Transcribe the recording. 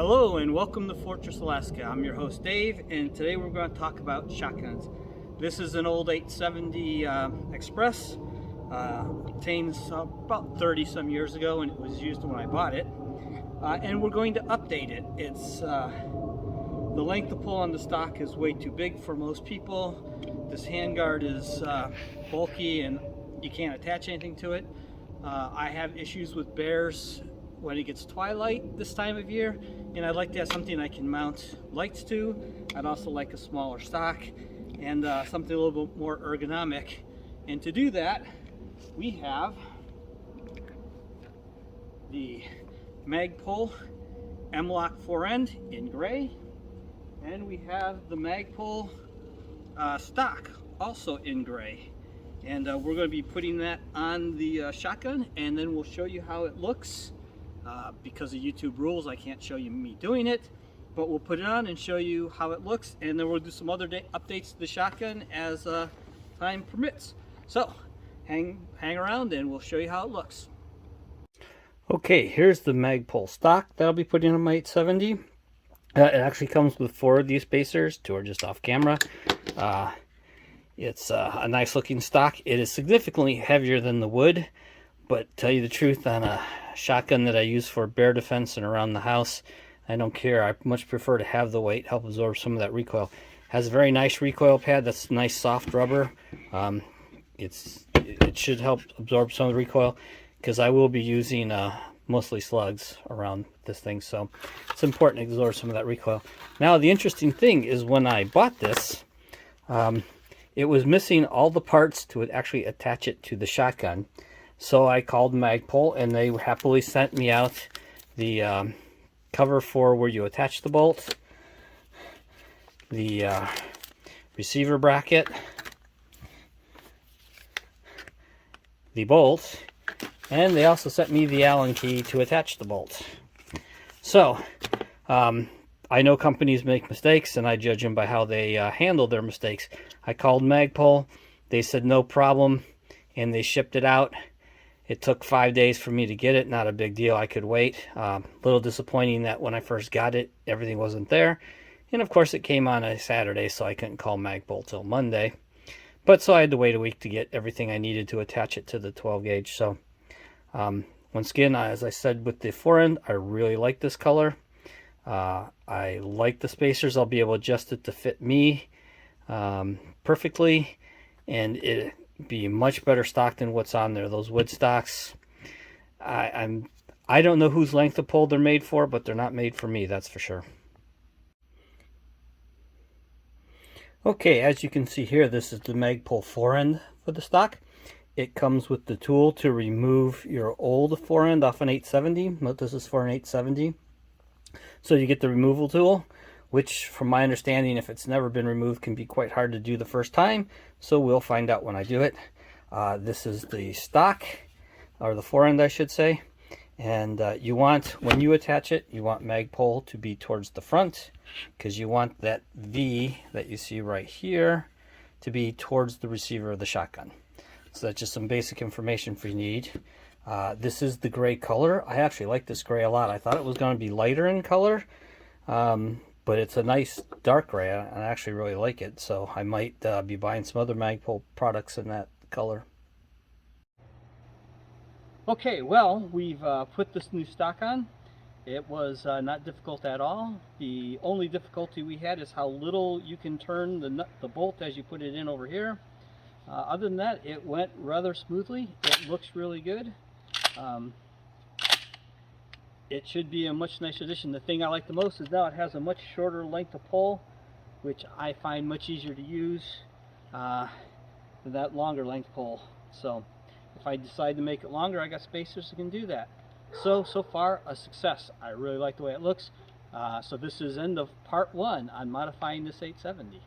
Hello and welcome to Fortress, Alaska. I'm your host Dave, and today we're going to talk about shotguns. This is an old 870 Express. Obtained about 30 some years ago, and it was used when I bought it. And we're going to update it. It's the length of pull on the stock is way too big for most people. This handguard is bulky and you can't attach anything to it. I have issues with bears when it gets twilight this time of year, and I'd like to have something I can mount lights to. I'd also like a smaller stock and something a little bit more ergonomic. And to do that, we have the Magpul M-Lok Forend in gray, and we have the Magpul stock also in gray. And we're going to be putting that on the shotgun, and then we'll show you how it looks. Because of YouTube rules, I can't show you me doing it, but we'll put it on and show you how it looks, and then we'll do some other updates to the shotgun as time permits. So hang around and we'll show you how it looks. Okay, here's the Magpul stock that I'll be putting on my 870. It actually comes with 4 of these spacers. 2 are just off camera. It's a nice looking stock. It is significantly heavier than the wood, but tell you the truth, on a shotgun that I use for bear defense and around the house, I don't care. I much prefer to have the weight help absorb some of that recoil. Has a very nice recoil pad. That's nice soft rubber. It should help absorb some of the recoil, because I will be using mostly slugs around this thing, so it's important to absorb some of that recoil. Now the interesting thing is, when I bought this, it was missing all the parts to actually attach it to the shotgun. So I called Magpul, and they happily sent me out the cover for where you attach the bolt, the receiver bracket, the bolt, and they also sent me the Allen key to attach the bolt. So I know companies make mistakes, and I judge them by how they handle their mistakes. I called Magpul, they said no problem, and they shipped it out. It took 5 days for me to get it. Not a big deal, I could wait. A little disappointing that when I first got it, everything wasn't there. And of course it came on a Saturday, so I couldn't call Magpul till Monday. But so I had to wait a week to get everything I needed to attach it to the 12 gauge. So once again, as I said with the forend, I really like this color. I like the spacers. I'll be able to adjust it to fit me perfectly, and it be much better stock than what's on there. Those wood stocks, I don't know whose length of pull they're made for, but they're not made for me, that's for sure. Okay, as you can see here, this is the Magpul forend for the stock. It comes with the tool to remove your old forend off an 870. This is for an 870. So you get the removal tool, which from my understanding, if it's never been removed, can be quite hard to do the first time. So we'll find out when I do it. This is the stock, or the forend I should say. And you want, when you attach it, you want Magpul to be towards the front, because you want that V that you see right here to be towards the receiver of the shotgun. So that's just some basic information for you need. This is the gray color. I actually like this gray a lot. I thought it was going to be lighter in color. But it's a nice dark gray, and I actually really like it, so I might be buying some other Magpul products in that color. Okay, well, we've put this new stock on. It was not difficult at all. The only difficulty we had is how little you can turn the bolt as you put it in over here. Other than that, it went rather smoothly. It looks really good. It should be a much nicer addition. The thing I like the most is now it has a much shorter length of pull, which I find much easier to use than that longer length pull. So if I decide to make it longer, I got spacers that can do that. So far a success. I really like the way it looks. So this is end of part 1 on modifying this 870.